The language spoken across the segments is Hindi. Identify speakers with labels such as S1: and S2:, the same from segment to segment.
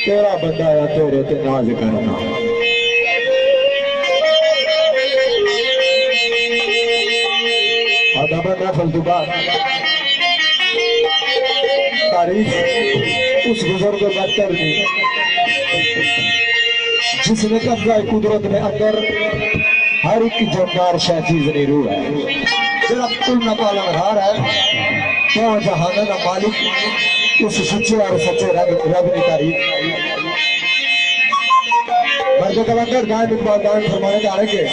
S1: तेरा बंदा या तेरे ते नाज करना आधा बंदा फलतुबा तारीफ उस बुजुर्ग बदतर ने जिसने कब्जा कुदरत में अंदर हर एक जानदार शाह चीज ने रूह है जरा तुलना वाला हार है तो जहाना का मालिक उस सच्चे और सच्चे रब ने तारीफ मर्द कलंदर दान इकबाल दान फरमाने जा रहे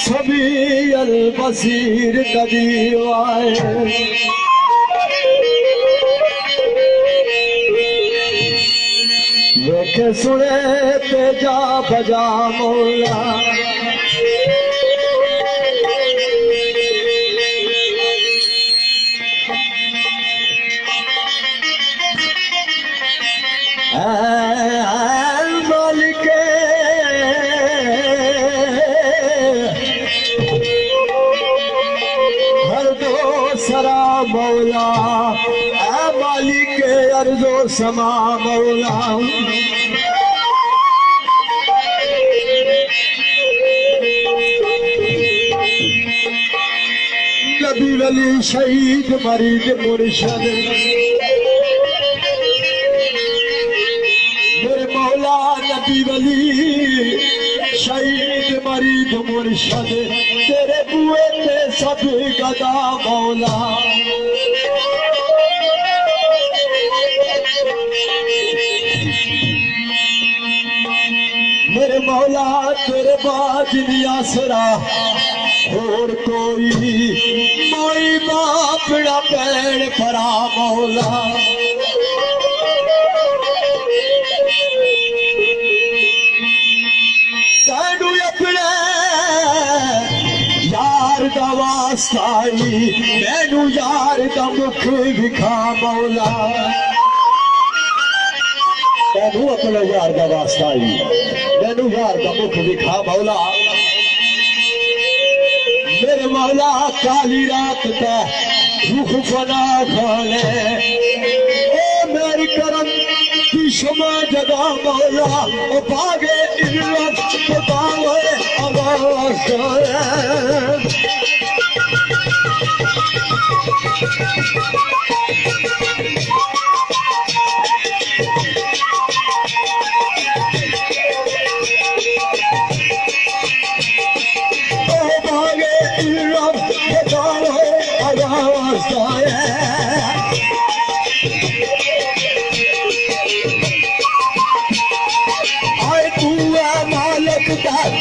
S1: सभी अल बसीर कदी आए देखे सुने ते जा बजा मौला मालिक हर दो सरा मौला मालिक अर्जो समा मौला नबी वली शहीद मरीद मुर्शद मेरे मौला नबी वली शहीद मरीद मुर्शद तेरे बुए पे सब गदा मौला मेरे मौला तेरे बाद नियासरा और कोई मोई बापड़ा पैर फरा मौला तैनू अपने यार दा वास्ताई मैनू यार दा मुख विखा मौला तैनू अपने यार दा वास्ताई मैनू यार दा मुख विखा मौला मेरे मौला काली रात का रुख फना खाने ओ मेरी करम शमा जगा मौला ओ भागे इल्लत बतावे आवाज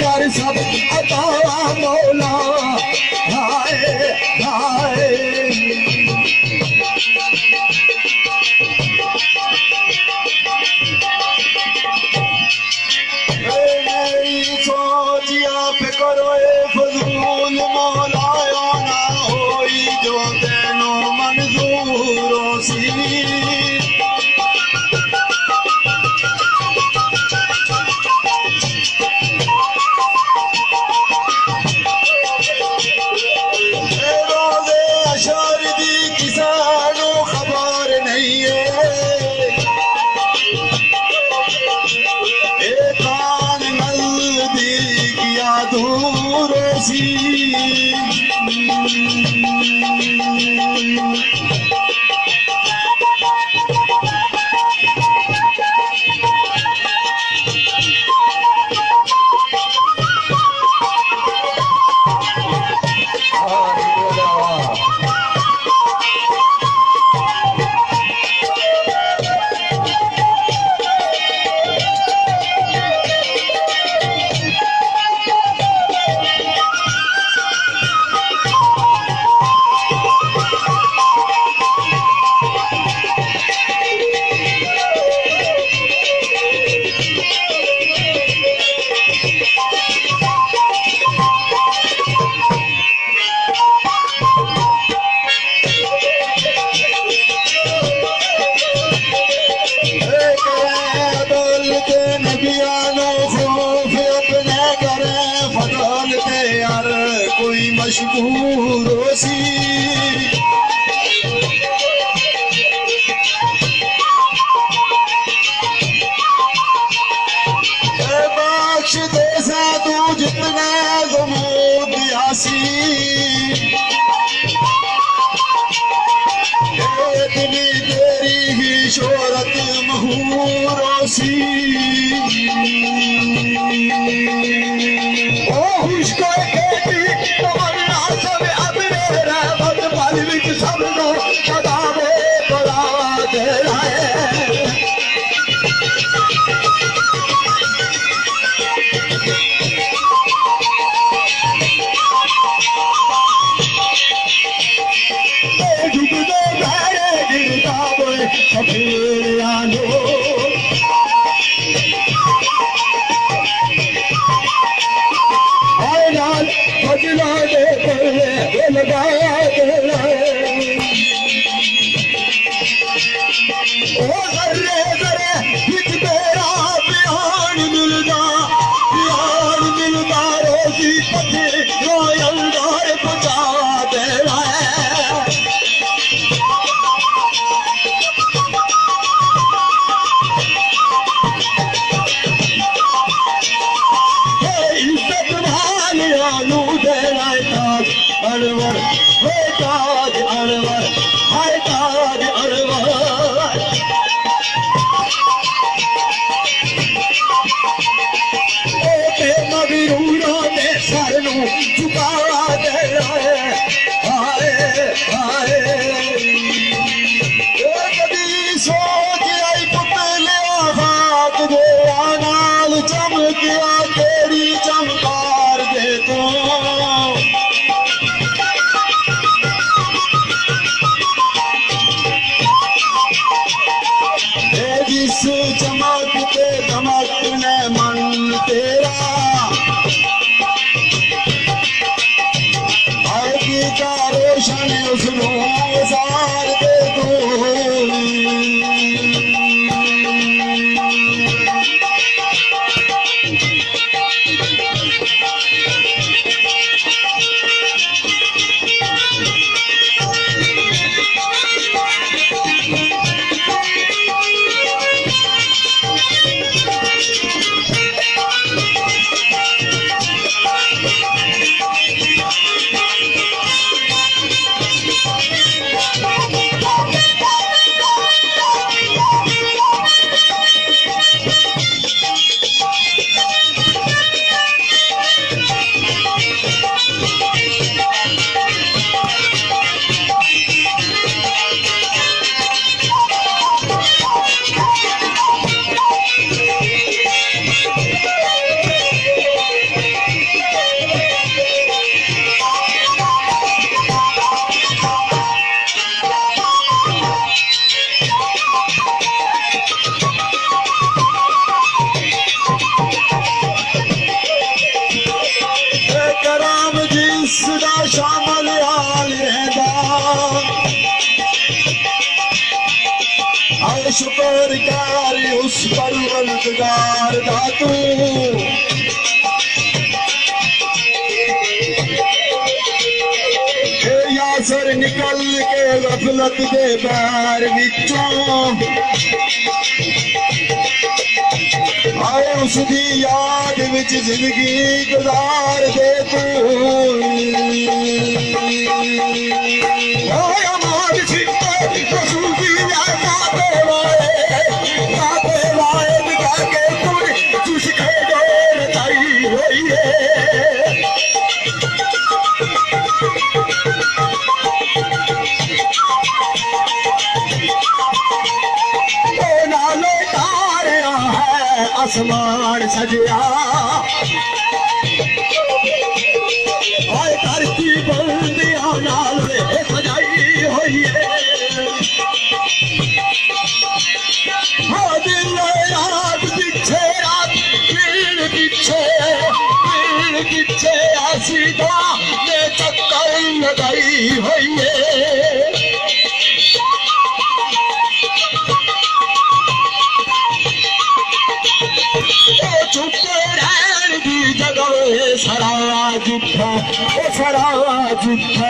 S1: कर सब अता मौला हाय हाय सोचिया फिक्र फजूल मौला ना होई जो तेनो मंजूर सी मशहूर सी बख्श दे सा तू जितना गमूद यासी इतनी तेरी ही शोहरत महूर सी ओ खुशको चमकते धमकने मन तेरा का रोशन उसनो सार दे दो इकदार दा तू यासर निकल के गफलत दे बैर विचों आए उसकी याद विच जिंदगी गुजार दे तू आसमान सजिया धरती बंदिया नाल सजाई हुई है दिल रात पीछे पीछे आसीदा ने चक्कर लगाई हुई है सरावा जिठा ए सरावा जिठा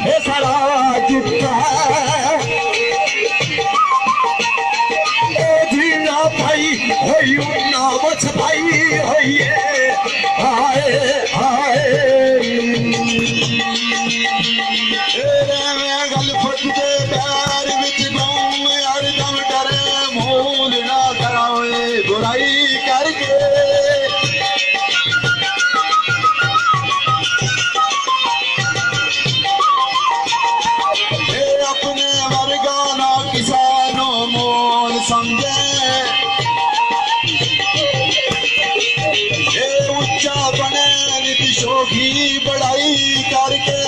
S1: ए सरावा जिठा ए जीना भाई होई ना बच भाई होई हाय हाय मैं गल फट दे प्यार विच गाऊं हर दम डरे मूल ना करावे बुराई करके शोखी बड़ाई करके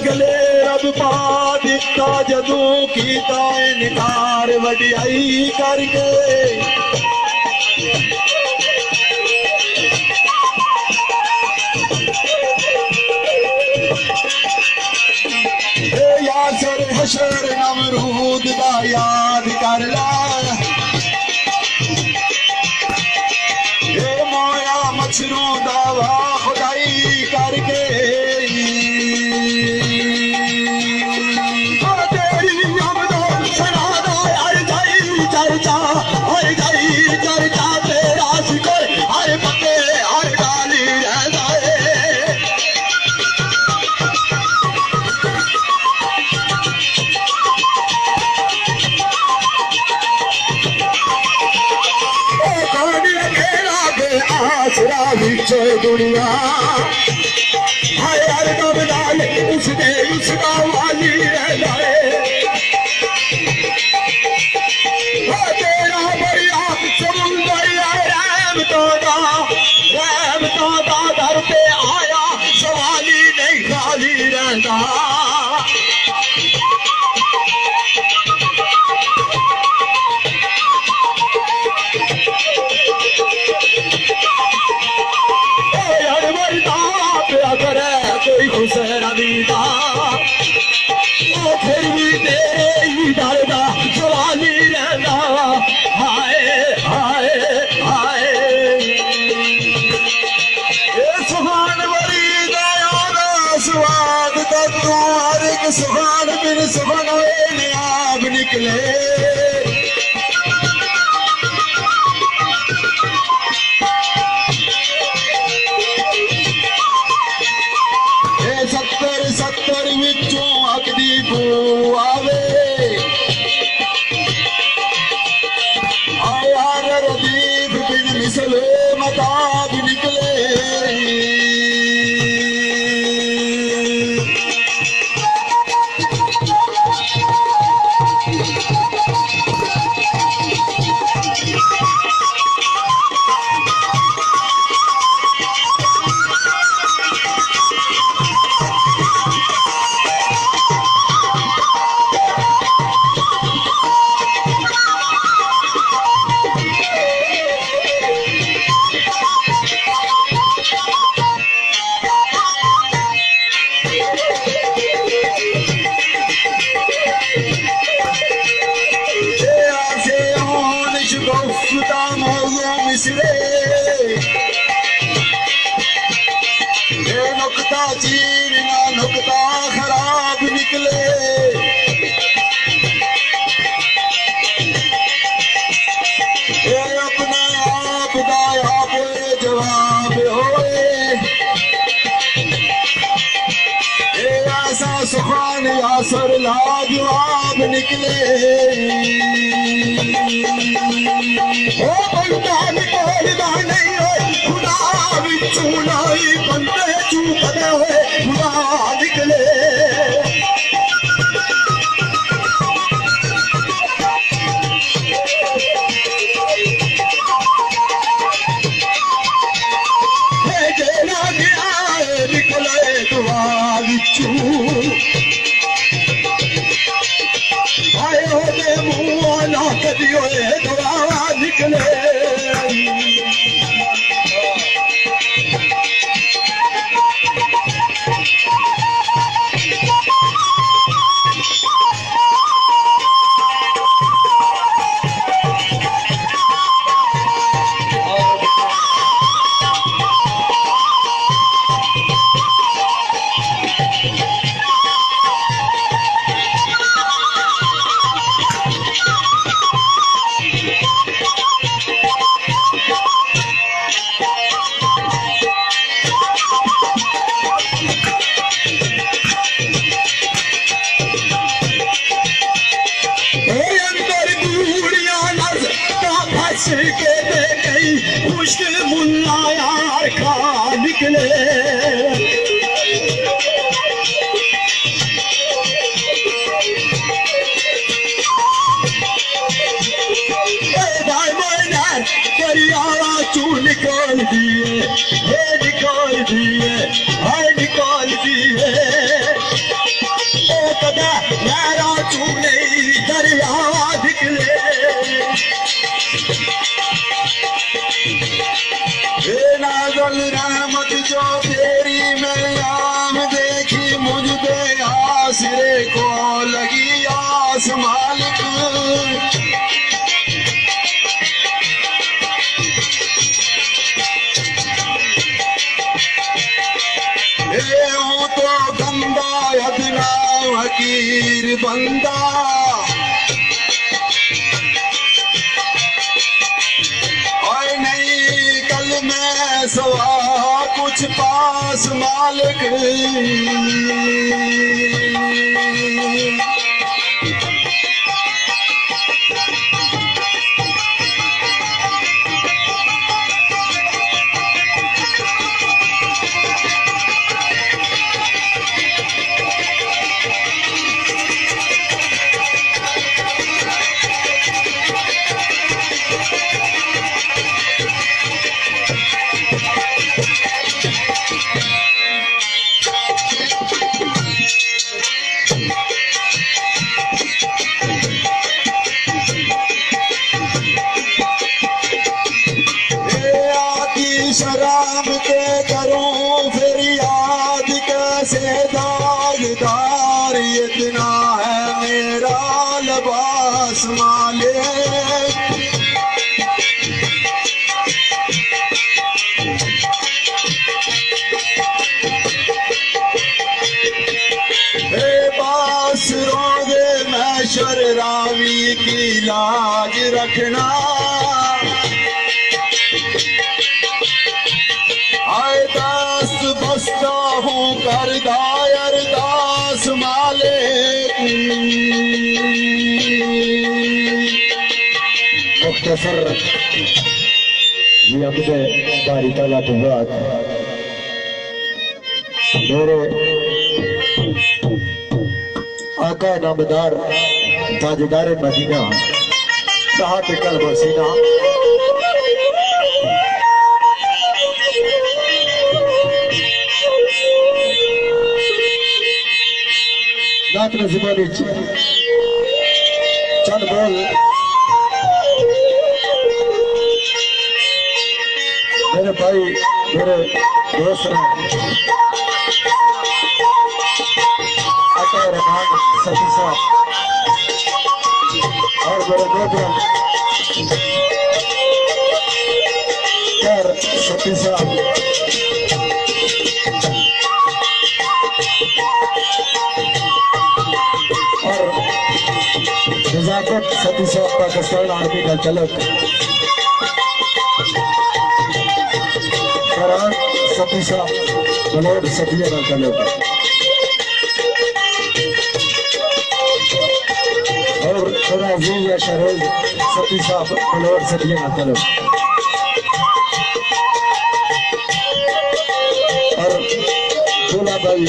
S1: गले रब पा दिता जदू कीता इनकार वडियाई करके यासर हशर नमरूद दा याद कर ला मोया मछरों दा वाह खुदाई करके दुनिया हाय हर दम नाल उसका वाली रहना है तेरा बरिया समुंदर रैम तो दा दर पे आया सवाली नहीं खाली रहता फिर भी तेरे ही डरदा सवाली रहना हाय हाय हाय सुभान बिन सुभान आप निकले। सत्तर विचों अकदी को आवे आया रदीफ बिन मिसले मताब निकले। नुकता चीन ना नुकता खराब निकले। अपने आप दा आप जवाब होए। ऐसा सुखान यासर लाजवाब निकले। ओ बंदा निकलदा नहीं होए खुदा विचों लाई बंदे चूकदे होए खुदा निकले। जेड़ा गया निकले दुआ विचों आए होते मुँह ना कदी होए दुआ निकले। के दे गई मुश्किल मुल्ला यार का निकले। दरियावा तू निकाल दिए ये निकाल दिए हाय निकाल दिए। ओ कदा यारा तू नहीं दरियावा निकले। नाज़ल रहमत जो तेरी मैं आम देखी मुझ पे आसरे को लगी आस मालिक। हूँ तो गंदा अदना हकीर बंदा सवा कुछ पास मालिक। शराब के करूं फिर याद कैसे दागदार इतना है मेरा लबास मालिक।
S2: लाज रखना। आए दास बसता हूँ कर दायर दास मालिक।
S1: मुख्तसर ये अपने बारी ताला के बाद मेरे आका नामदार ताजदार मदीना राहत कल्ब सीना रात में जुबानी चंद बोल मेरे भाई मेरे दोस्त आका रहमान सती साहब और मेरे दोस्त सती साहब और नजाकत सती साहब पाकिस्तान आर्मी का तलक सती साहब बलोड सतिया का तलक और मेरा अजीज या शहरोज सती साहब बलोड सतिया का तलक और दूल्हा भाई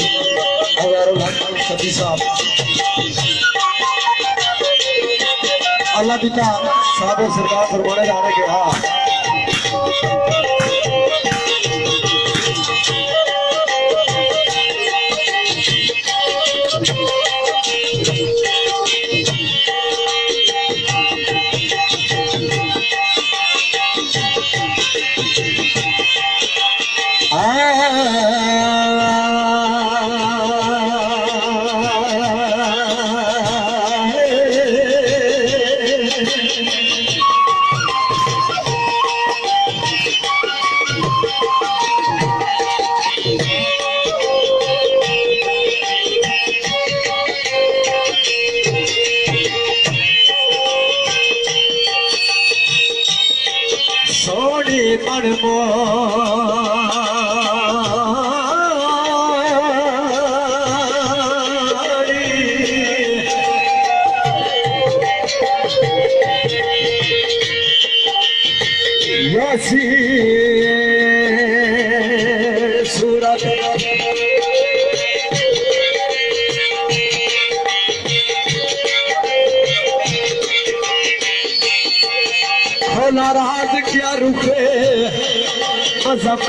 S1: अजारुल हक सती साहब अल्लाह पिता साहब सरकार फरमाने जाने के हाँ सोनी मनमो सूरत खोला राज क्या रुखे मजहब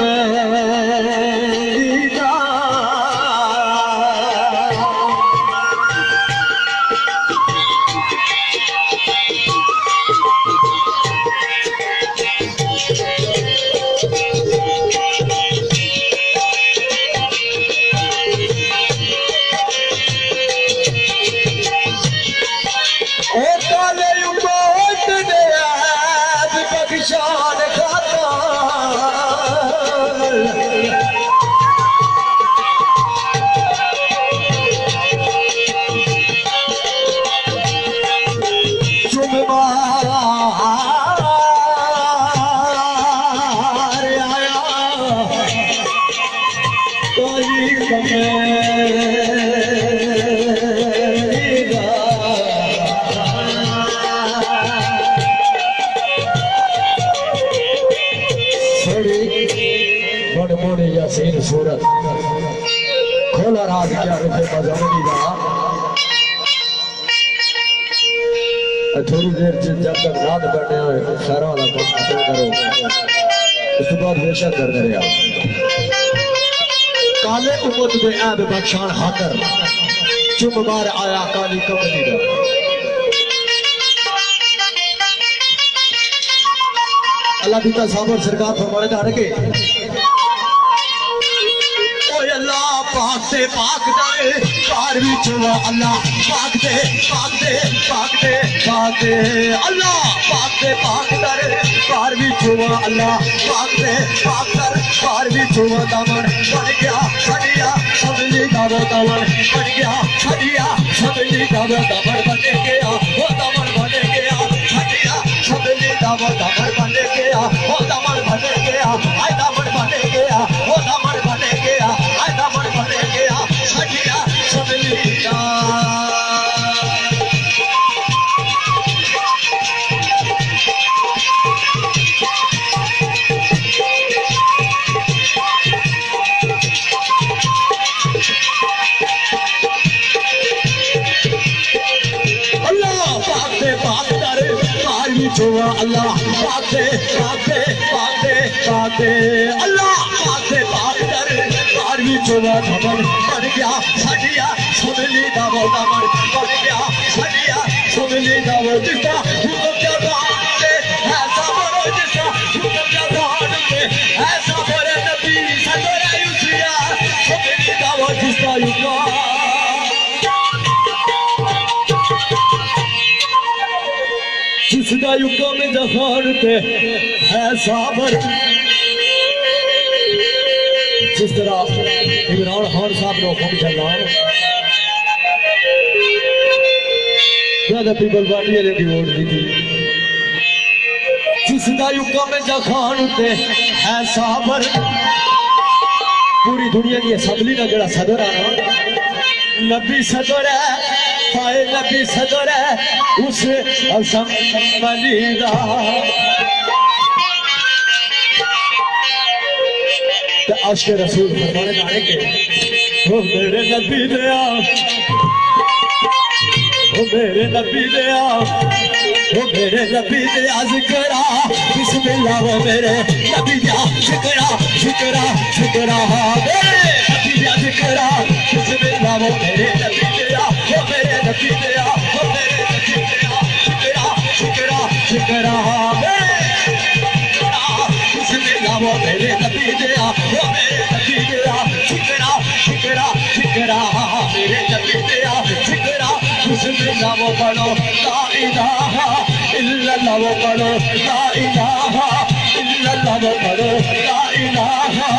S1: यासीन सूरत खोला राज क्या रुपये मजानी का थोड़ी देर से जब तक रात बढ़ने हुए सारा वाला काम खत्म करो उसके बाद बेशक करते रहे काले उम्मत में ऐब बख्शान हाकर चुम बार आया काली कमली का अल्लाह पिता साबर सरकार फरमाने जा रहे पाक दे पाक दे कार भी छुआ अल्लाह पाक दे पाक दे पाक दे पाक दे अल्लाह पाक दे पाक दे कार भी छुआ अल्लाह पाक दे पाक दे कार भी छुआ दामन बन गया सदिया सदली का वो दामन बन गया सदिया सदली का वो दामन बन गया वो दामन बन गया दा वो दामन बन गया, वो दामन बन गया, आए दामन बन गया, वो दामन बन गया, आए दामन बन गया, सजिया सबली दा। अल्लाह पाके पाके पाके पाके अल्लाह पाके पाकर कारवी चोवा धमन बन गया सजिया सुनली दावो दामन बन गया सजिया सुनली दावो जिसका हुक्म जबान पे ऐसा बोलो जिसका हुक्म जबान पे ऐसा बोले नबी सदरा यूसिया सुनली दावो जिसका युगा जिसका युगों में जहान पे है साबर। जिस तरह इमरान खान साहब ने हुक्म चला ज्यादा पीपल पार्टी वाले की वोट दी थी। जिसका युगों में जहान पे है साबर। पूरी दुनिया की असम्बली का जरा सदर आना नबी सदर है, हाय नबी सदर है उस असम्बली का। आशिक़ रसूल फरमाने गाने के ओ मेरे नबी दया, ओ मेरे नबी दया, ओ मेरे नबी दया ज़िक्रा बिस्मिल्लाह वो मेरे नबी दया ज़िक्रा ज़िक्रा ज़िक्रा मेरे नबी दया ज़िक्रा बिस्मिल्लाह वो मेरे नबी दया, वो मेरे नबी दया, वो मेरे नबी दया ज़िक्रा ज़िक्रा ज़िक्रा बिस्मिल्लाह वो मेरे नबी दया, वो मेरे नबी दया ज़िक्रा ज़िक्रा ज़िक्रा मेरे नबी दया ज़िक्रा बिस्मिल्लाह वो पढ़ो ला इलाहा इल्लल्लाह वो पढ़ो ला इलाहा इल्लल्लाह वो पढ़ो ला इलाहा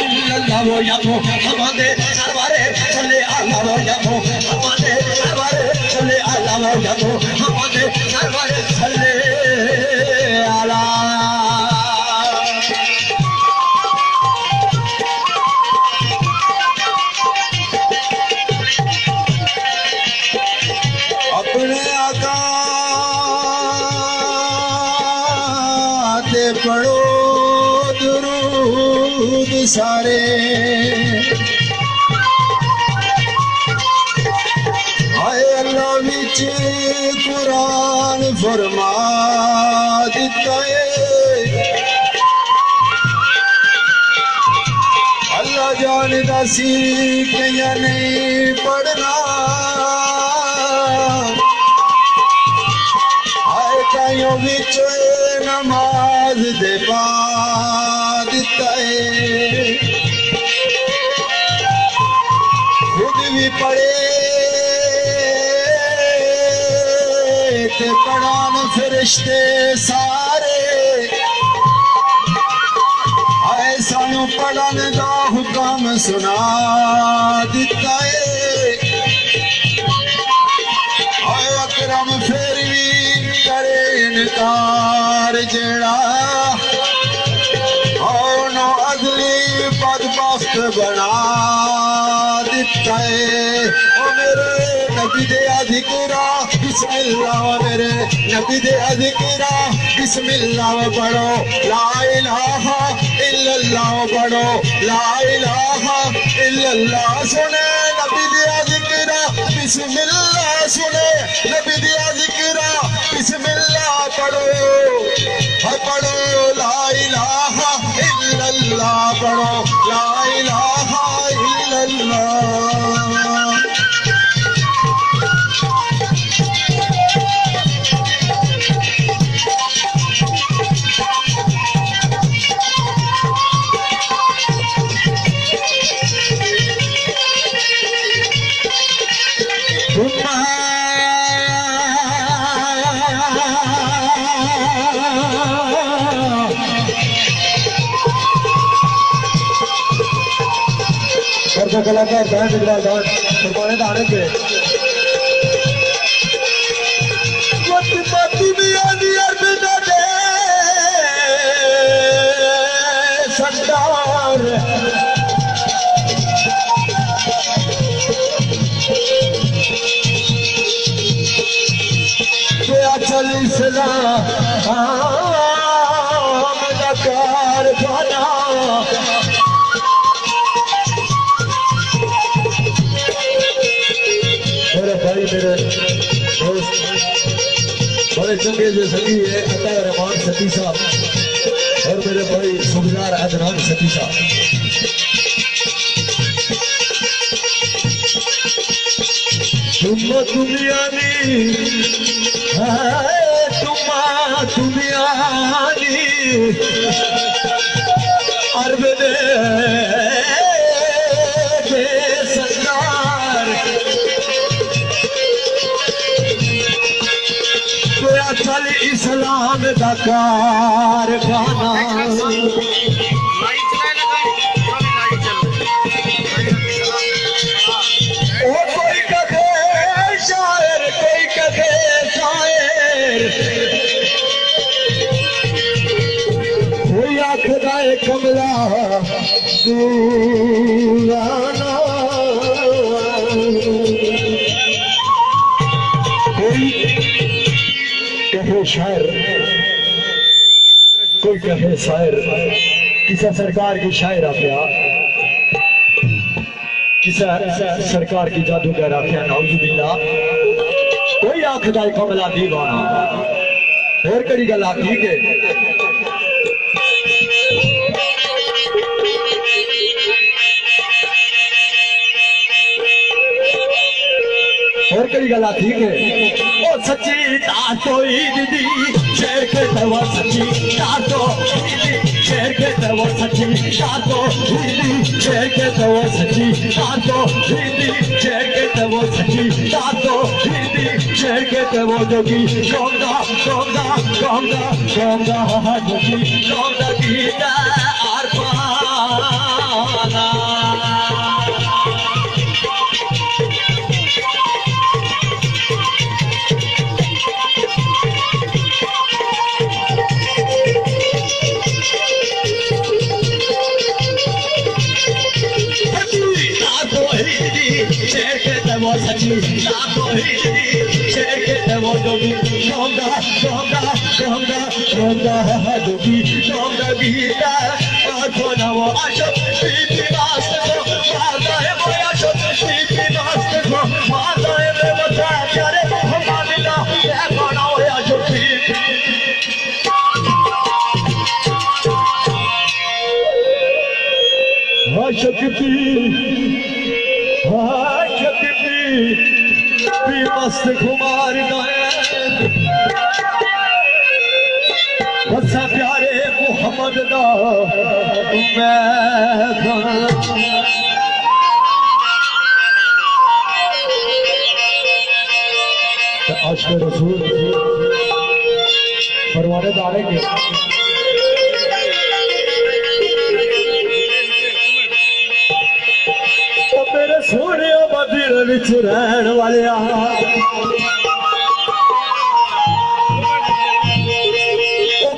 S1: इल्लल्लाह वो यामो हमारे सरवारे चले आला वो यामो हमारे सरवारे चले आला वो यामो हमारे सरवारे चले आला।
S2: पढ़ो दुरूद सारे आए अल्लाह विच कुरान फरमा दिता है। अल्लाह जानदा सी कईयां नहीं पढ़ना आए काइयों विच नमाज दे पा दिता है। खुद भी पढ़े ते पढ़ान फरिश्ते सारे आए सानू पढ़न दा हुक्म सुना दिता है। आए अकरम फिर भी करे इनकार जड़ा नो अगली बदबख्त बना दिता है। ओ मेरे नबी दे ज़िक्रा बिस्मिल्लाह मेरे नबी दे ज़िक्रा बिस्मिल्लाह पढ़ो ला इलाहा इल्लल्लाह पढ़ो ला इलाहा इल्लल्लाह सुने नबी दे ज़िक्रा बिस्मिल्लाह सुने नबी दे ज़िक्रा बिस्मिल्लाह पढ़ो पढ़ो ला इलाहा इल्लल्लाह पढ़ो ला इलाहा इल्लल्लाह।
S1: कलाकार डांस डांस फरमाने दाने के
S2: मत मत भी आनी अरबना दे
S1: इस्लाम का कारखाना। मेरे भाई मेरे दोस्त बड़े चंगे जो सती है अता रहमान सती साहब और मेरे भाई सुबेदार अदनान सती साहब। दुनियानी दुनियानी अरब दे सरदार चल इस्लाम दा कारखाना। कोई आखदा है कमला दूराना, कोई कहे शायर, कोई कहे शायर, किसी सरकार की शायर आख्या, किसी सरकार की जादूगर आख्या नाउजुबिल्लाह। कोई आखदा है कमला दीवाना, और कड़ी गल आखी के और कड़ी गल आखी के ओ सच्ची तातो ईद दी शेर के तवा सच्ची तातो शेर के तवा सच्ची तातो शेर के तवा सच्ची तातो शेर के तवा सच्ची तातो शेर के तवा जोगी गोंगा गोंगा गोंगा गोंगा जोगी गोंगा गीता आरपाना। शेर के तवो सच्ची तातो शेर के तवो जोगी गोंगा गोंगा गोंगा गोंगा जोगी गोंगा गीता आखो ना वो आशक पीपी वास्त को मारता है वो आशक पीपी वास्त को मारता है रे बता करे हमारे ना देखो ना वो आशक पीपी आशक पी मस्त खुमार गाए बसा प्यारे मोहम्मद दा आशिक़ रसूल परवाने दारे के मेरे सोने मदीने विच रहन वाले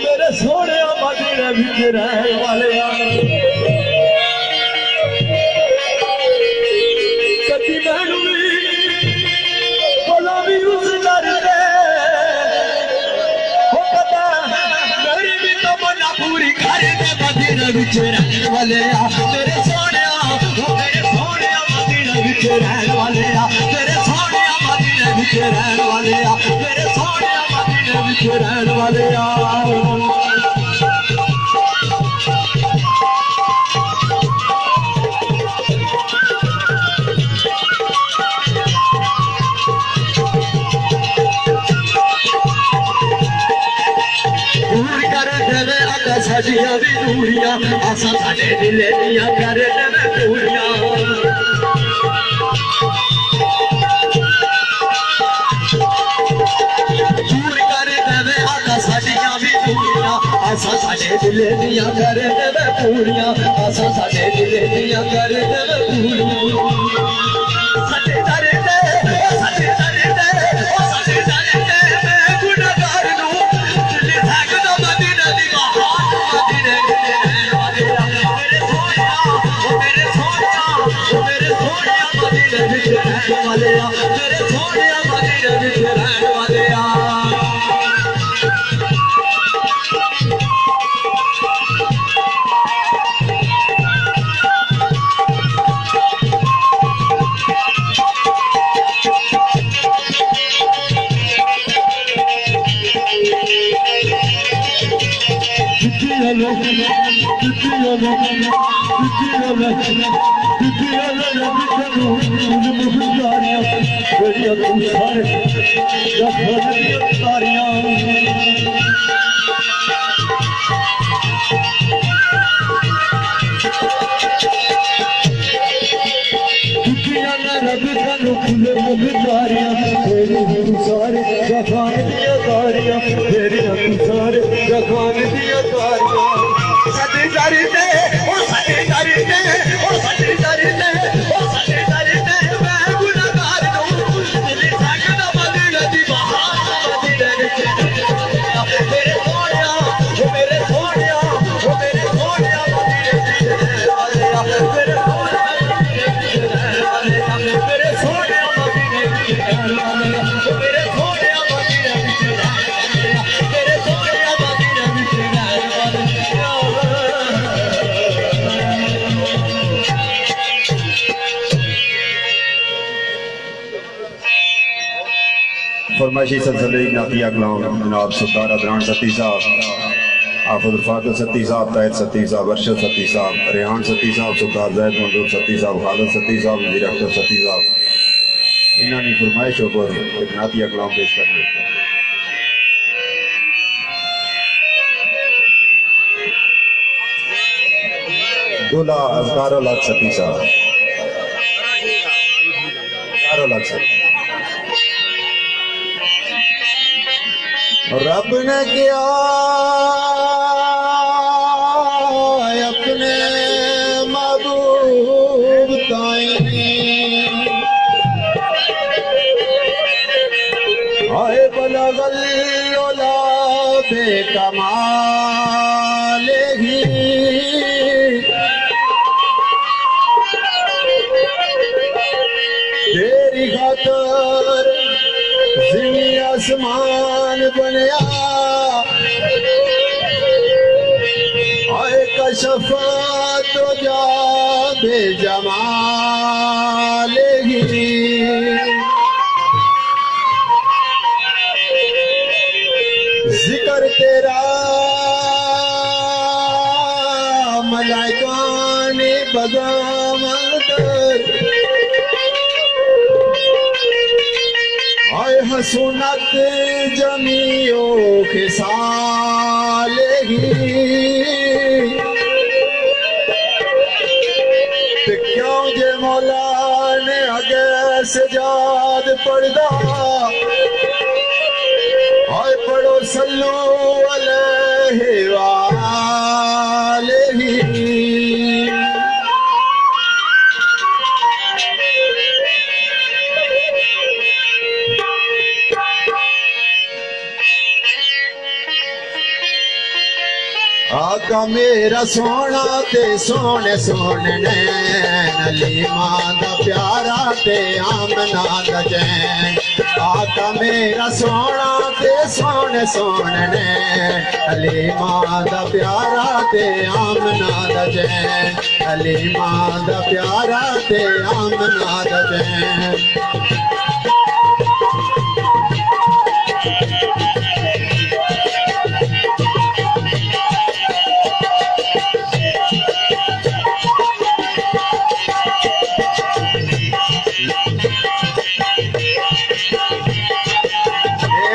S1: मेरे सोने मदीने विच रहन वाले कदी मैनू भी गुलामी उस दर दे पता मेरी भी तमन्ना पूरी कर दे मदीने विच रहन वाले मेरे सोने रहन वाले तेरे सोने मदीने विच रहन वाले तेरे सोने मदीने विच रहन वाले दूर कर देवे अदा साडियां भी दूरियां आसा साडे दिले दियां कर देवे पूरियां आसा साडे दिले दियां कर देवे पूरियां आसा साडे दिले दियां कर देवे पूरियां साडे दर दे साडे दर दे साडे दर दे मैं गुनाहगार नू दिल थक दो मदीना दी बात मदीने दे रहन वाले मेरे सोनिया मेरे सोनिया मेरे सोनिया मदीने विच रहन वाले मेरे सोनिया मदीने विच रहन वाले
S2: फरमाइशी सिलसिले नातिया कलाम जनाब सरदार अदनान सत्ती साहब, आफुल फाकिल सत्ती साहब, तैयद सत्ती साहब, अरशद सत्ती साहब, रेहान सत्ती साहब, सरदार जैद मंजूर सत्ती साहब, खालिद सत्ती साहब, वज़ीर अख्तर सत्ती साहब, इन्होंने फरमाइशों पर एक नातिया कलाम पेश करना। दूल्हा अज़कारुल हक सत्ती साहब, अज़कारुल हक सत्ती। रब ने किया अपने महबूब ताईं, आए बलगल ओला बेकमाल ही, तेरी खातर ज़मीन आसमान बनया, आए कशफा तो जा बेजमाल ही, जिक्र तेरा मलाइका ने बगावत, आए हसूनत जमियो के साल ही, क्यों जे मौला ने अगे सजाद पढ़दा, आए पढ़ो सल्लू अलैहि वालैहि। आका मेरा सोना ते सोने सोने नैन, अलीमा दा प्यारा ते आमना दा जैन। आका मेरा सोना ते सोने सोने नैन, अलीमा दा प्यारा ते आमना दा जैन, अलीमा दा प्यारा ते आमना दा जैन।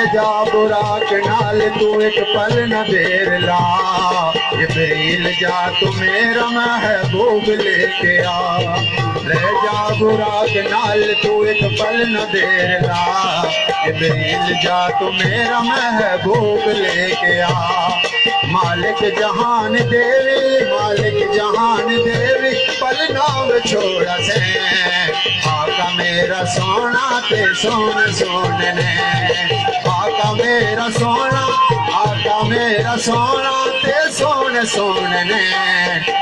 S2: जा बुराक नाल तू एक पल न देर ला, जिब्रील जा तू मेरा महबूब लेके आ। ले जा बुराक नाल तू एक पल न देर ला, जिब्रील जा तू मेरा महबूब लेके आ। मालिक जहान देवी, मालिक जहान देवी, पल नाम छोड़ा से। आका मेरा सोना ते सोने सोने ने, आका मेरा सोना, आका मेरा सोना ते सोने सोने ने,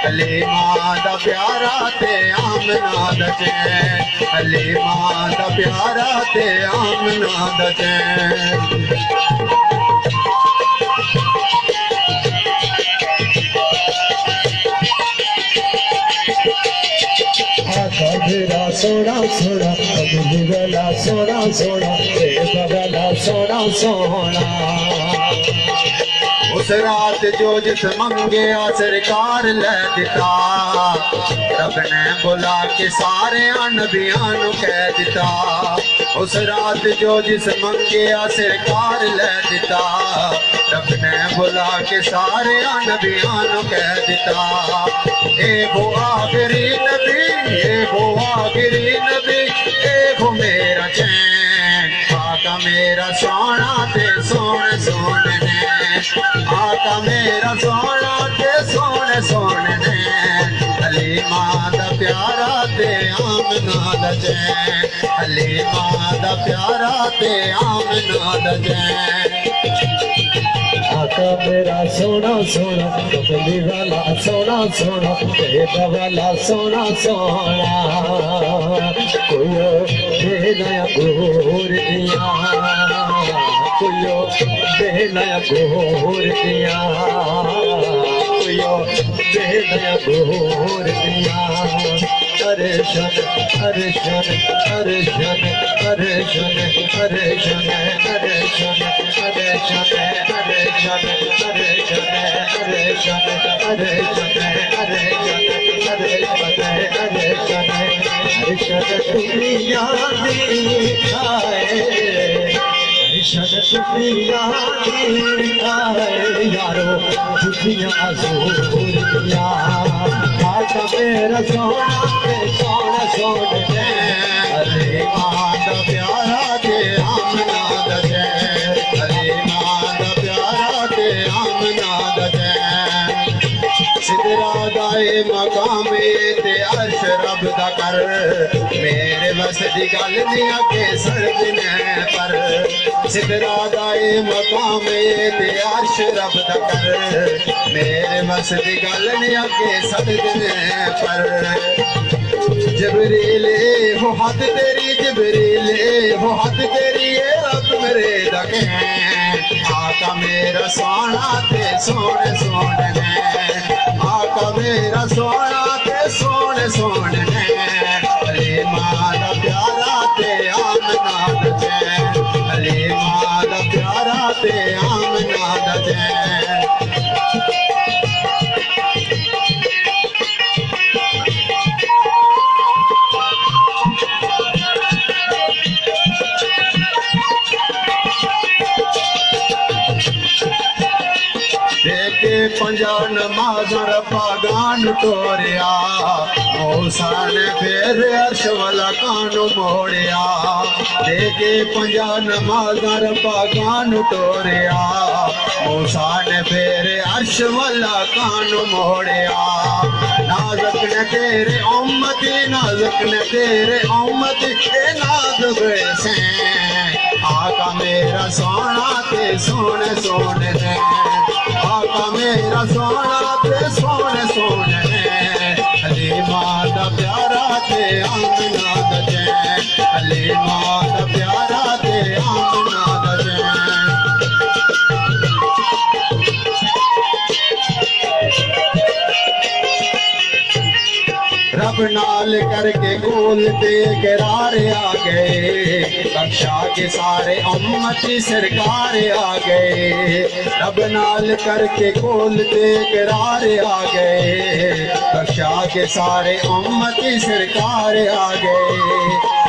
S2: अलीमा दा प्यारा ते आमना दा चैन, अलीमा दा प्यारा ते आमना दा चैन।
S1: आका मेरा सोना सोना, अमली वाला सोना सोना, बगला सोना सोना।
S2: उस रात जो जिस मंगया सरकार ले दिता, रब ने बुला के सारे नबियां नू कह दिता। उस रात जो जिस मंगया सरकार ले दिता, रब ने बुला के सारे नबियां नू कह दिता। ए वो आखिरी नबी, ए वो आखिरी नबी, ए वो मेरा चैन, आका मेरा सोना ते सोने सोने ने, आका मेरा सोना ते सोने सोने ने। हलीमा दा प्यारा ते आमना दा जैन, हलीमा दा प्यारा ते आमना दा जैन।
S1: आका मेरा सोना सोना, कमली वाला सोना सोना, बेबा वाला सोना सोना, कोयो बेनया गोर दिया, कोयो बेनया गोर दिया, कोयो बेनया गोर दिया। अरे शन अरे शन अरे शन अरे शन अरे शन अरे शन अरे शन अरे शन अरे शन अरे शन अरे शन अरे शन अरे शन अरे शन दुनिया दिखाए, शन दुनिया दिखाए यारो, दुनिया ज़ोरिया। आका मेरा सोना ते सोना सोने ने, हलीमा दा प्यारा ते आमना दा जैन, हलीमा दा प्यारा ते आमना दा जैन। सिदरा दाए मकामे ते अर्श रब दा कर, मेरे बस दी गल नहीं आके सर्द ने पर। सिदरा दाए मकामे ते अर्श रब दा कर, मेरे बस दी गल नहीं आके सर्द ने पर। जबरीले हो हद तेरी, जबरीले हो हद तेरी, ये रब मेरे दा कहन, आका मेरा सोना ते सोने सोने ने, आका मेरा सोना ते सोने सोने ने। हलीमा दा प्यारा ते आमना दा जैन, हलीमा दा प्यारा ते आमना दा जैन। पंजा नमाज पागान तोड़िया, मूसा ने फिर अर्श वाला कान मोड़िया। देखे पंजा नमाज पागान तोड़िया, मूसा ने फिर अर्श वाला कान मोड़िया। नाज़क ने तेरे उम्मती, नाज़क ने तेरे उम्मती, नाज़ुक से आका मेरा सोना ते सोने सोने ने, आका मेरा सोना ते सोने सोने ने। हलीमा दा प्यारा ते आमना दा जैन, हलीमा दा प्यारा ते आमना दा जैन। रब नाल करके गोल ते करार आ गए, बख्शा के सारे उम्मती सरकार आ गए। रब नाल करके गोल ते करार आ गए, बख्शा के सारे उम्मती सरकार आ गए।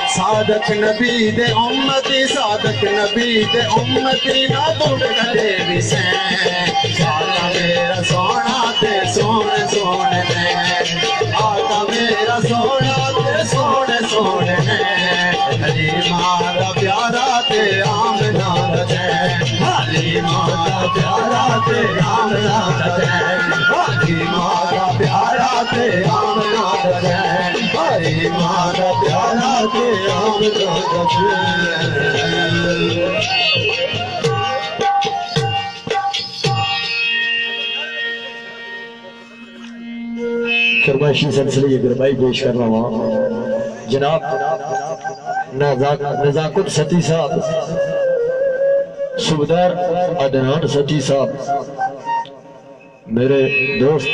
S1: सादक नबी दे उम्मती, सादक नबी दे उम्मती, ना दुड कदे भी सैन, आका मेरा सोना ते सोने सोने ने, आका मेरा सोना ते सोने सोने ने। हलीमा दा प्यारा ते आमना दा जैन, हलीमा दा प्यारा ते आमना दा जैन, हलीमा दा प्यारा ते आमना दा जैन, हलीमा दा प्यारा ते आमना दा जैन। फरमाइशी सिलसिले गुरबाई पेश करना वहाँ जनाब नजाकत सती साहब, सूबेदार अदनान सती साहब, मेरे दोस्त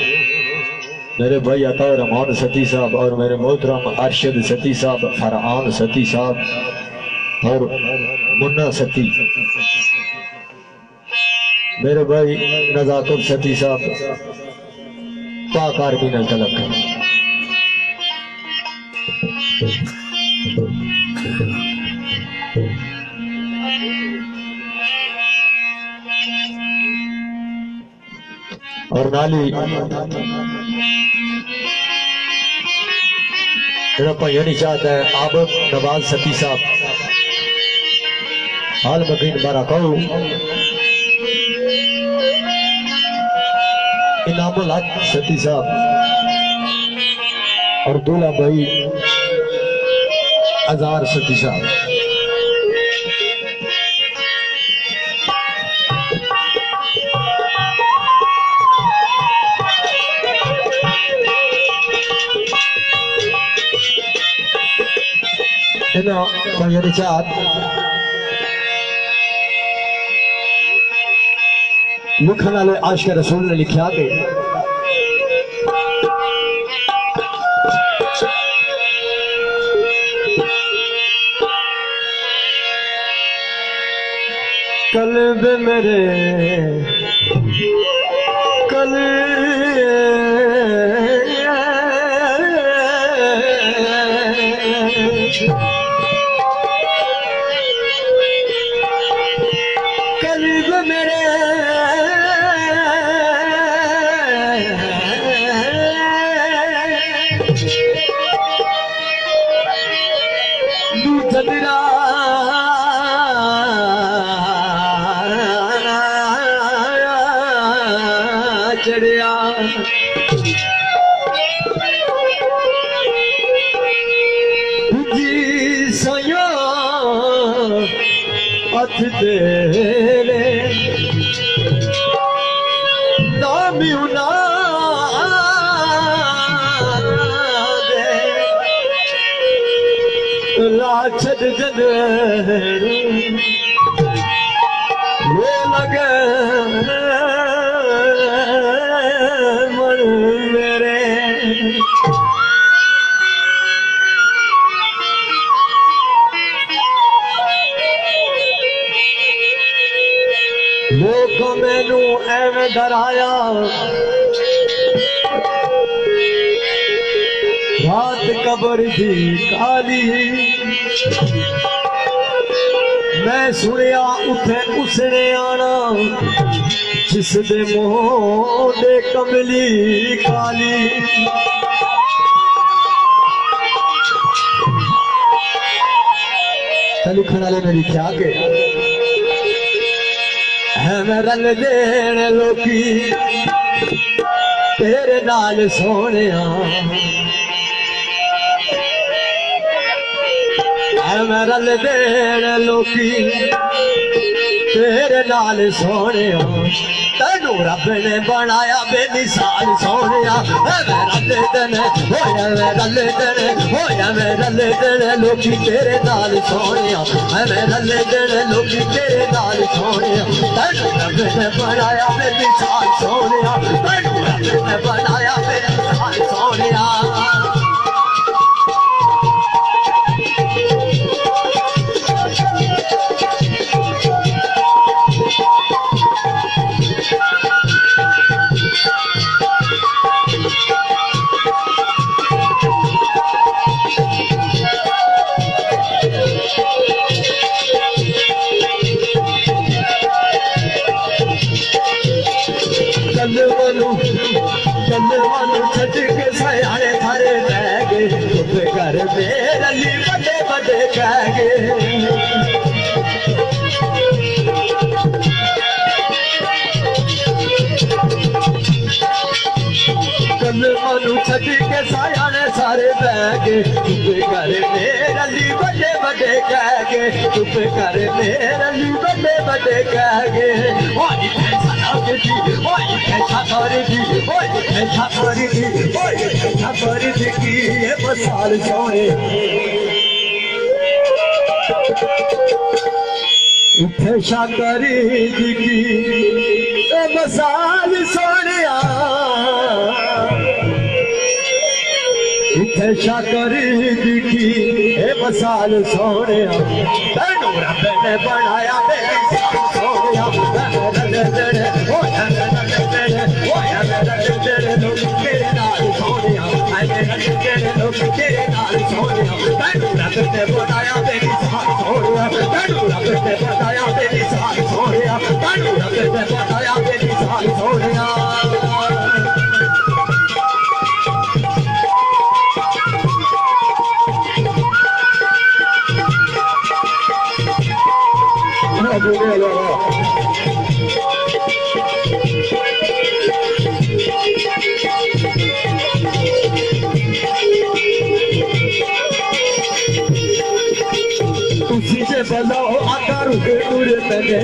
S1: मेरे भाई अता रहमान सती साहब और मेरे मोहतरम अरशद सती साहब, फरहान सती साहब और मुन्ना सती। मेरे भाई नजाकुर सती साहब पाक आर्मी ने तलब कर और नाली मेरा भाइयों नहीं चाहता है आप नवाज सती साहब हाल मकीन बारा कहूँ इनामुल हक सती साहब और दूल्हा भाई अजार सती साहब लिखने वाले आशिक रसूल ने लिखा कि कल्ब मेरे चढ़िया जी सयो हथ तेरे नामियुना लाछद जन वो लगे मन मेरे लोग मैनू एवं डराया रात कबर थी काली मैं सुनिया उठे उसने आना जिस दे मोह दे कमली काली लिखने वाले ने लिखा के है मैं रल देन लोकी तेरे नाल सोने मैं रल देन लोकी तेरे नाल सोने तेनू रब ने बनाया बेमिसाल सोने मैं रल देन होया मैं रल देन होया मैं रल देन लोकी तेरे नाल सोने मैं रल देन लोकी तेरे नाल सोने तेनू रब ने बनाया बेमिसाल सोने तेनू रब ने बनाया बेमिसाल सोने छट के सयाने थारे रह गए घर में रली बड़े बड़े कह गए कल मनु छट के सयाने सारे बह गए घर में रली बड़े बड़े कह गए चुप घर में रली बड़े बड़े कह गए मसाल सोने इथे शाकरी जी की मसाल सोने इथे शाकरी जी की मसाल सोने तेनू रब ने बनाया सोने
S2: रब ने बनाया बेमिसाल सोनिया, तैनू रब ने बनाया बेमिसाल सोनिया, तैनू रब ने बनाया बेमिसाल सोनिया।
S1: बलो आकार दूर तने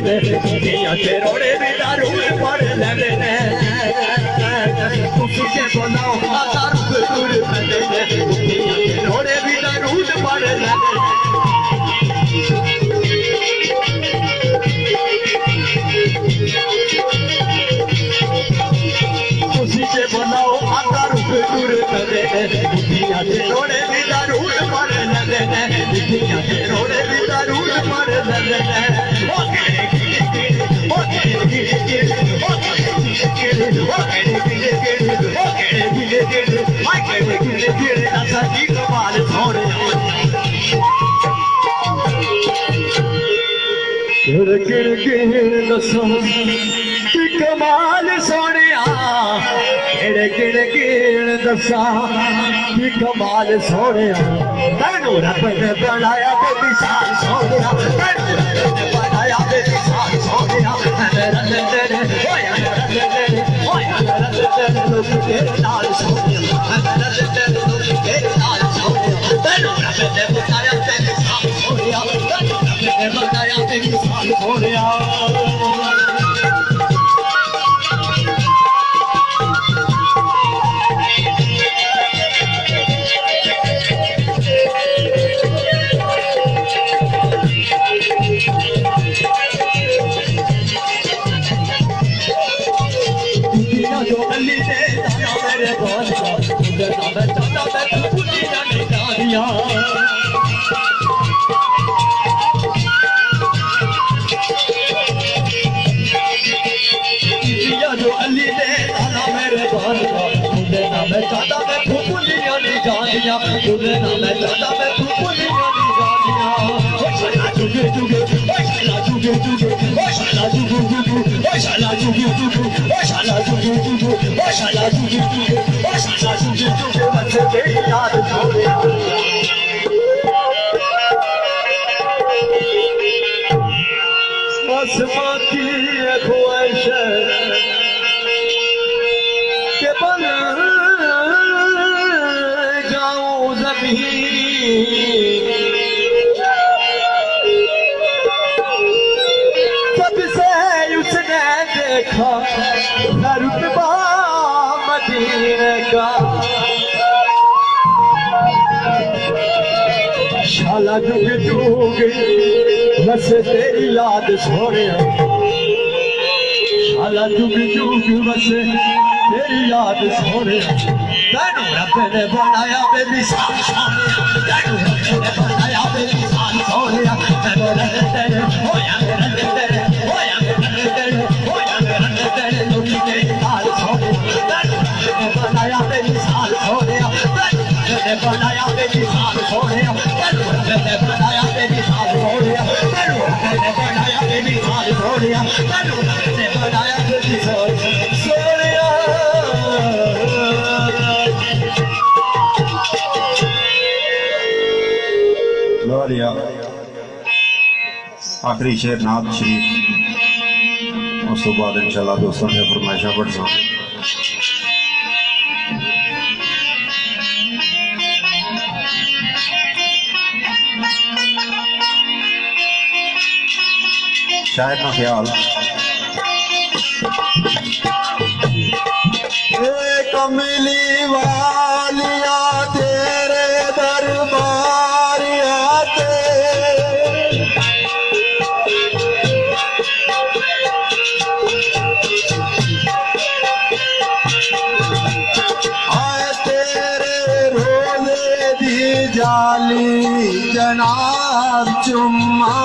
S1: दिया के रोड़े भी दारू पड़ लगे तुझे बलो आकार दूर तने दिया के रोड़े भी दारू पड़ लगे तुझे बलो आकार दूर तने दिया के रोड़े भी दारू पड़ लगे दिया के रोड़े भी दारू कमाल सोनिया दसा कमाल सोनिया तैनू रब ने बनाया बेमिसाल सोनिया तैनू रब ने बनाया बेमिसाल सोनिया लोग तेरे नाल सोनिया तेरे नाल सोनिया तैनू रब ने बनाया बेमिसाल सोनिया तैनू रब ने बनाया बेमिसाल सोनिया। आसमां की ख्वाहिश के बन जाऊं ज़मीन कब से उसने देखा रुतबा मदीने का शाला जुग जुग बस तेरी याद सोने शाला जुग जुग बस तेरी याद सोने तैनू रब ने बनाया बेमिसाल सोनिया तैनू रब ने बनाया बेमिसाल सोनिया तेरे होया तेरे होया तेरे होया तेरे लोग तेरी याद सोनिया तैनू रब ने बनाया बेमिसाल सोनिया तैनू रब ने बनाया बेमिसाल सोनिया तैनू रब ने बनाया बेमिसाल सोनिया तैनू रब ने बनाया बेमिसाल सोनिया तैनू रब ने बनाया बेमिसाल सोनिया।
S2: लोरिया आखिरी शेर नात शरीफ उस तो बाद इंशाल्लाह दोस्तों ने फरमाइशा पढ़ सो शायद ना ख्याल
S1: कमली वालिया तेरे दरबार आते आए तेरे रोज़े दी जाली जनाब चुम्मा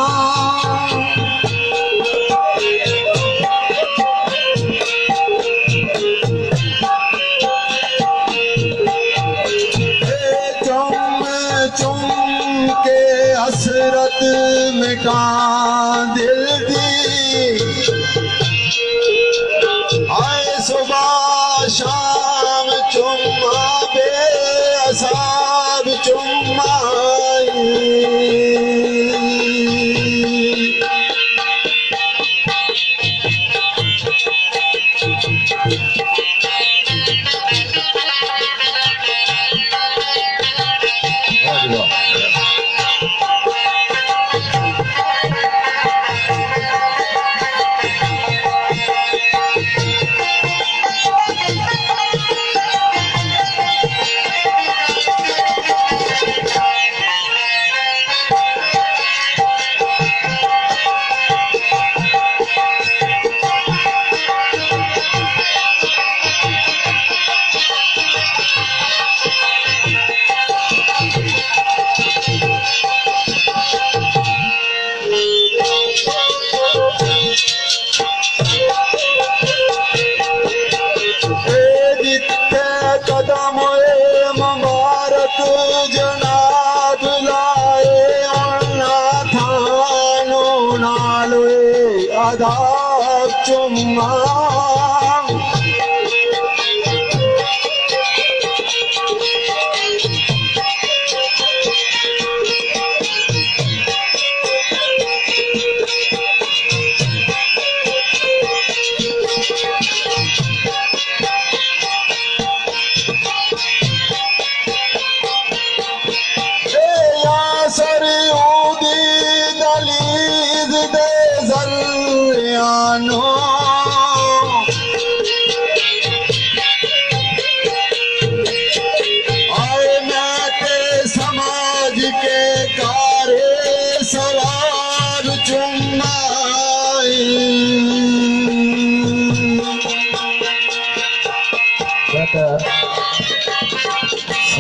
S2: के हसरत मिटा दिल दी आए सुबह शाम चुम्मा बे असाब चुम्मा आदाब चुम्मा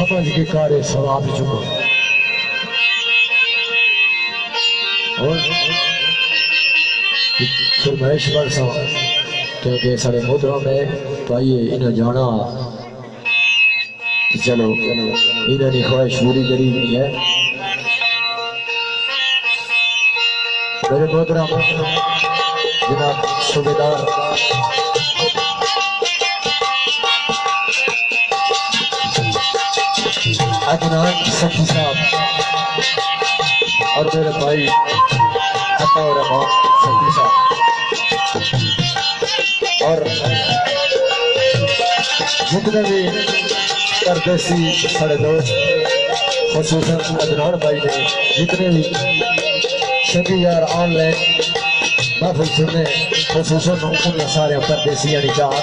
S1: समझ के कार्य सवाब चुको और फिर महेश वर्षा क्योंकि सारे मुद्रा में पाइए इन्हें जाना चलो इन्हें ख्वाहिश पूरी करी नहीं है मेरे मुद्रा में जनाब सूबेदार अदनान सखी साहब और मेरे भाई अता और रहमान सखी साहब और जितने भी परदेसी साढ़े दोस्त खुसूसन अदनान भाई ने जितने भी सभी यार ऑनलाइन महफिल सुनने खुसूसन उन सारे परदेसी यानी चार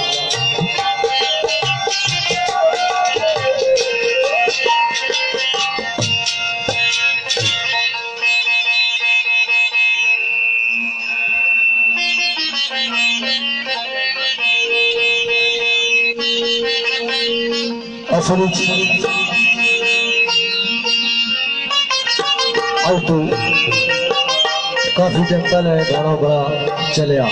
S1: और तो काफी दिन पहले गाना बड़ा चलिया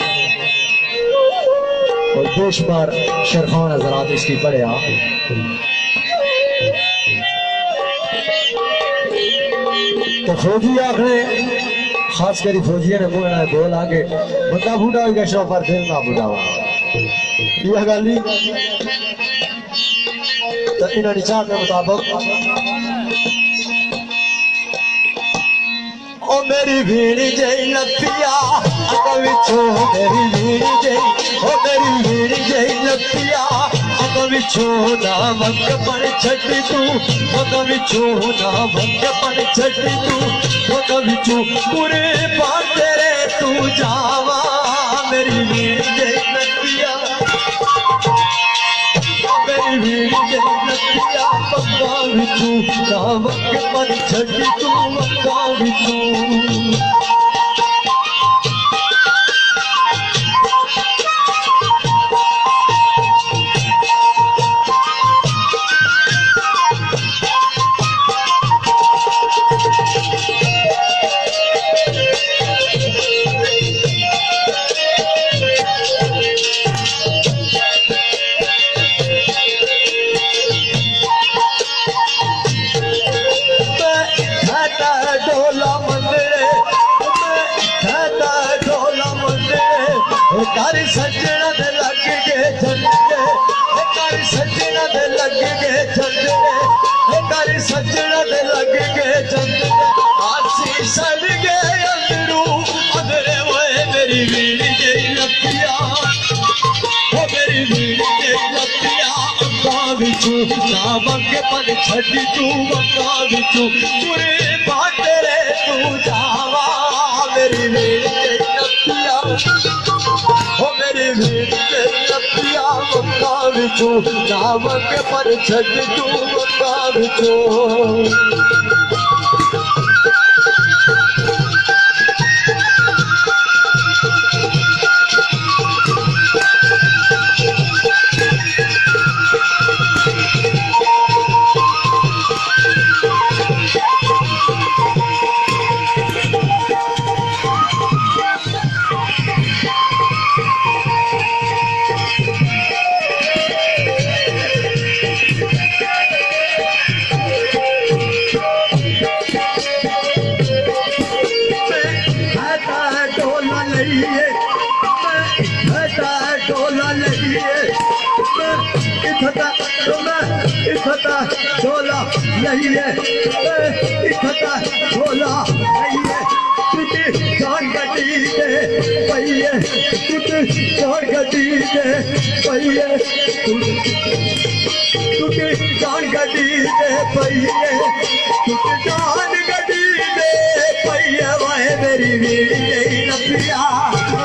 S1: और बेशुमार शेरखान हजरात इसकी पढ़िया तो फौजी आखने खास करी फौजिया ने बोलना बोल आगे बंदा बूढ़ा हो गया शो पर दिल ना बूढ़ा हुआ यह गाली तो इन्होंने चाह के मुताबिक ओ मेरी भीड़ जई लपिया अकविछो मेरी भीड़ जई ओ मेरी भीड़ जई लपिया अकविछो ना मंग पर छट तू अकविछो ना मंग पर छट तू अकविछो पूरे पाते रे तू जावा मेरी भीड़ जई लपिया मेरी भीड़ जई लपिया पक्का विचू ना मंग पर छट तू पक्का विचू डोला मंदरे डोला मंदरे कर सजना दे लग गए झंडे कर सजना दे लग गए झंडे कर सजना दे लग गए झंडे आसी सड़ गए अंदरू अंदरे ओए मेरी वीड़ गई लपिया ओ मेरी वीड़ गई लपिया अंगा विचू ना मंगे पर छड़ी तू अंगा विचू पूरे बातेरे तू जावा मेरी वीड़ गई लपिया ओ मेरी वीड़ गई लपिया अंगा विचू ना मंगे पर छड़ी तू अंगा विचू डोला नहीं है इकट्ठा डोला नहीं है टूटी जान गटी दे पहिए टूटी जान गटी दे पहिए टूटी जान गटी दे पहिए टूटी जान गटी दे पहिए वाहे मेरी वीर गई नपिया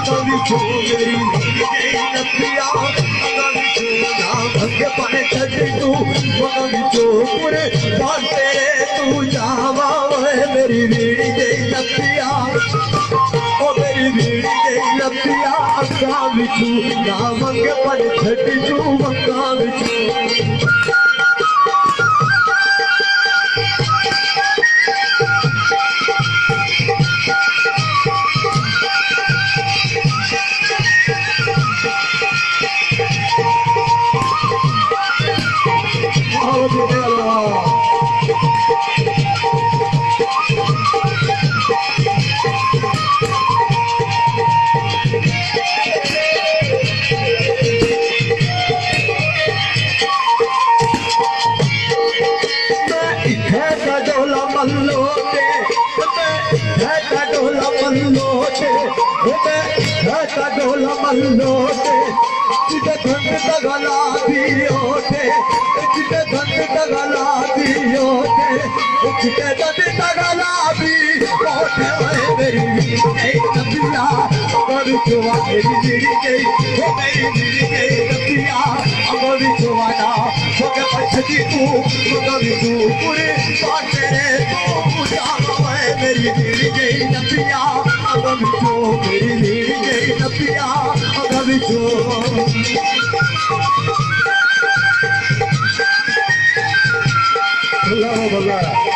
S1: कभी छू मेरी गई नपिया कभी छू ना भंगे पाने छड़ी तू कभी छू पूरे बात तेरे तू जावा वाहे मेरी वीर गई नपिया ओ मेरी वीर गई नपिया कभी छू ना भंगे पाने छड़ी तू कभी छू डोला मल्लोटे जिते धन तगला दियोटे जिते धन तगला दियोटे जिते धन तगला भी ओटे ओए मेरी वीर गई नपिया अगवी जुआ मेरी वीर गई ओ मेरी वीर गई नपिया अगवी जुआना सोके पछती तू अगवी तू पूरे बाटे तू पूजा ओए मेरी वीर गई नपिया अगवी तू मेरी वीर गई नपिया अगवी तू अल्लाह अल्लाह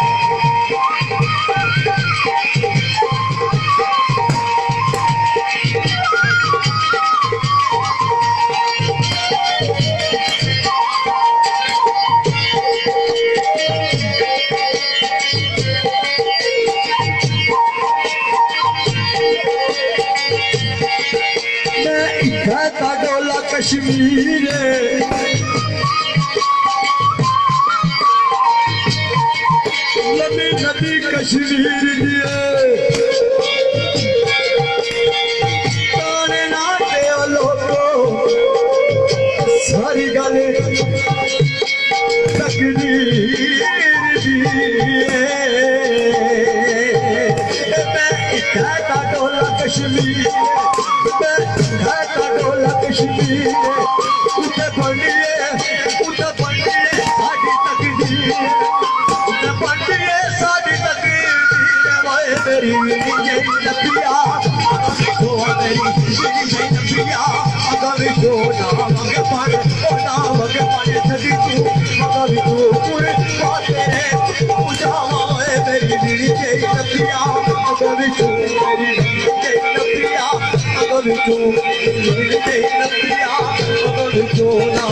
S1: डोला कश्मीर नदी नदी कश्मीर दिए ताने नाटे लोगो सारी गले तकदीर दिए मैं इकट्ठा डोला कश्मीर डोला कश्मीर उठे पंडिये साड़ी तकदीर उठे पंडिये साड़ी तकदीर वाहे मेरी गई नपिया तो मेरी गई नपिया अगर जो ना मगे पाने छड़ी तू मगर तू पूरे बाते रे पूजा वाहे मेरी गई नपिया अगर जो मेरी गई नपिया अगर तू नपिया अगर जो ना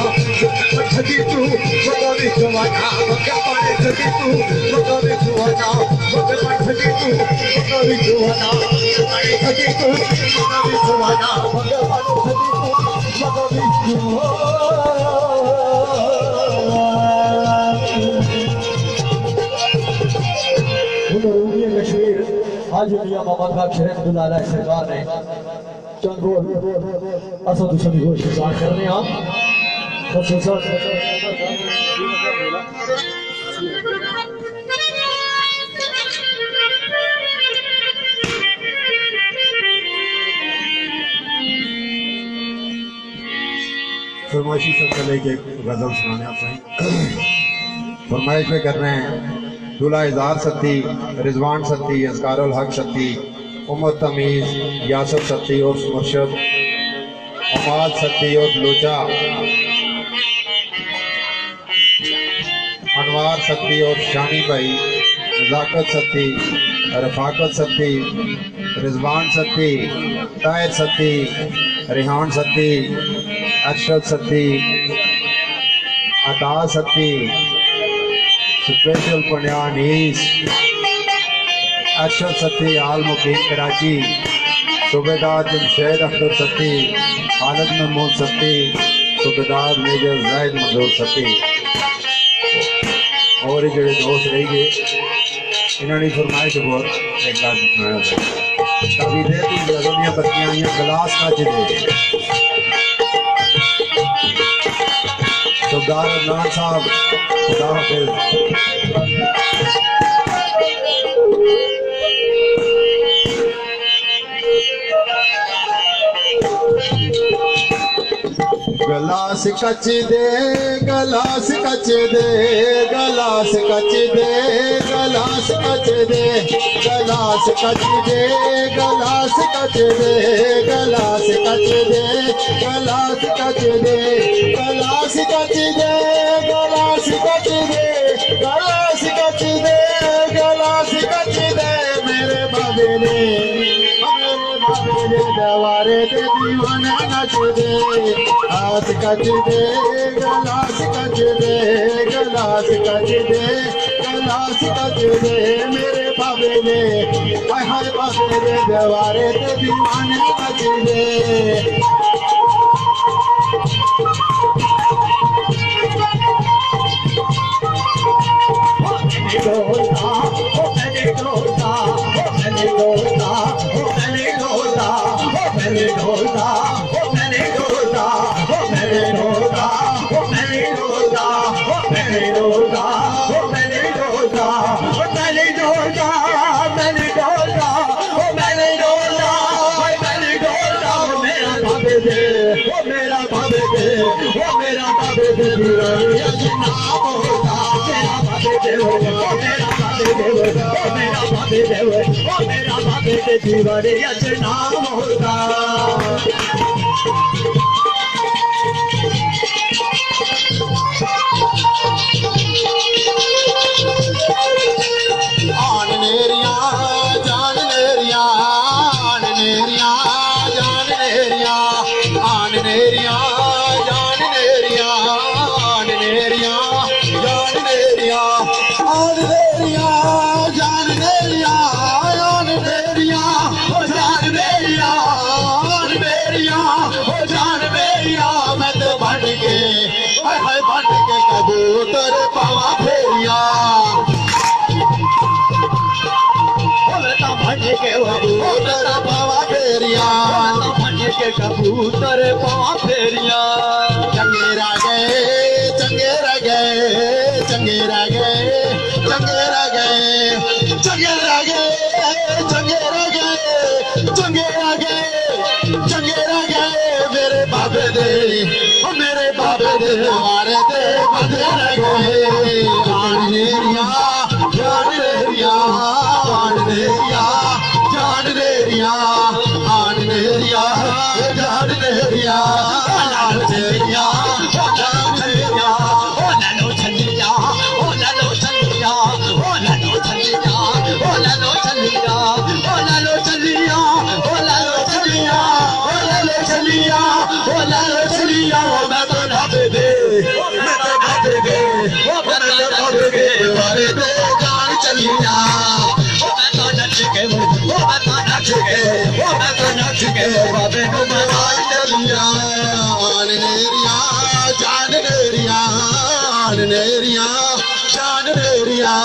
S1: छड़ी तू मगर जवाना मगे पाने छड़ी तू मगर जवाना मगे आज मियां मोहम्मद खान शरीफ दुलाला सरकार ने चंद बोल असद हुसैन को शिकार करने आप
S2: फरमाइशी से पहले एक गजल सुनाने आप हैं। फरमाइश में कर रहे हैं दूल्हा इज़हार सत्ती, रिजवान सत्ती, असगारुल हक सत्ती, उमर तमीज़, यासर सत्ती और मुर्शद, अमाल सत्ती और लोचा, अनवार सत्ती और शानी भाई, नज़ाकत सत्ती, रफाकत सत्ती, रिजवान सत्ती, ताहिर सत्ती, रिहान सत्ती, अरशद सत्ती, अता सत्ती, स्पेशल पंडियानीस, अरशद सत्ती, आल मुकीम कराची, सूबेदार जमशेद अख्तर सत्ती, खालिद महमूद सत्ती, सूबेदार मेजर जाहिद मंजूर सत्ती और ये जोड़े दोस्त रही गए इन्होंने फरमाइश बहुत एक बार सुनाया था कभी दे दी दुनिया बत्तियां आइयां गिलास का दे सरदार अदनान साहब खुदा हाफिज। गलास कच दे गलास कच दे गलास कच दे गलास कच दे गलास कच दे गलास कच दे गलास कच दे गलास कच दे गलास कच दे गलास कच दे गलास कच दे गलास कच दे मेरे बाबे ने दवारे दे दीवाने नच दे हाथ कच दे गलास कच दे गलास कच दे गलास कच दे मेरे बाबे ने हाय बाबे दे दवारे दे दीवाने नच दे दीवारे नाम होता आन नेरिया जान नेरिया आन नेरिया जान नेरिया आन नेरिया जान नेरिया आन नेरिया जान नेरिया आन नेरिया जान नेरिया आन नेरिया ओ जान मेरिया आन मेरिया ओ जान मेरिया मैं तो बन के हाय बन के कबूतर पावा फेरिया कबूतर पावा फेरिया कबूतर पावा फेरिया चंगे रह गए चंगे रह गए चंगे रह गए चंगे रह गए चंगे रह गए चंगे रह गए चंगे रह गए चंगे रह गए मेरे बाबे दे हमारे दे बदे रह गए जान नेरिया जान नेरिया जान नेरिया जान नेरिया आन नेरिया जान नेरिया जान नेरिया जान नेरिया ओ लालो छलिया ओ लालो छलिया ओ लालो छलिया ओ लालो
S1: बाबे को मना
S2: नेरिया जान नेरिया नेरिया जान नेरिया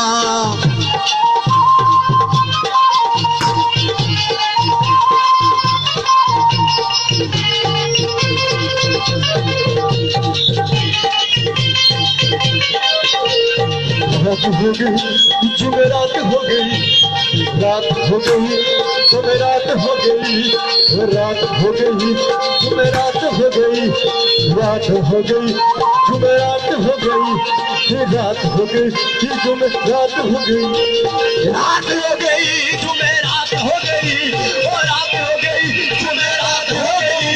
S1: रात हो गई जुमेरात हो गई रात हो गई जुमेरात हो गई रात हो गई जुमेरात हो गई रात हो गई जुमेरात हो गई रात हो गई जुमेरात हो गई रात हो गई जुमेरात हो गई रात हो गई जुमेरात हो गई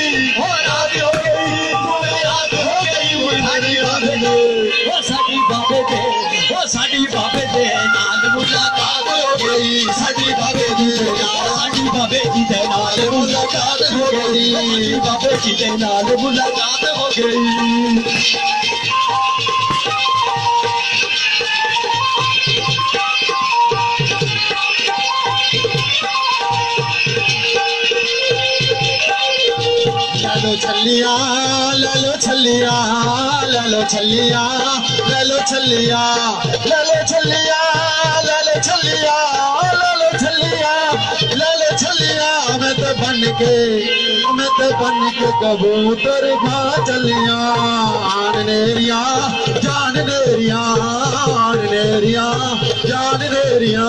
S1: रात हो गई जुमेरात हो गई साडी बाबे दे साडी बाबे दे नाल मुलाकात हो गई साडी बाबे दे साडी बाबे जी दे नाल मुलाकात हो गई बाबे जी दे नाल मुलाकात हो गई
S2: लालो छलिया लालो छलिया लालो छलिया लालो छलिया लालो छलिया लालो छलिया लालो छलिया लालो छलिया मैं तो बन के कबूतर खा चलिया नेरिया जान नेरिया नेरिया जान नेरिया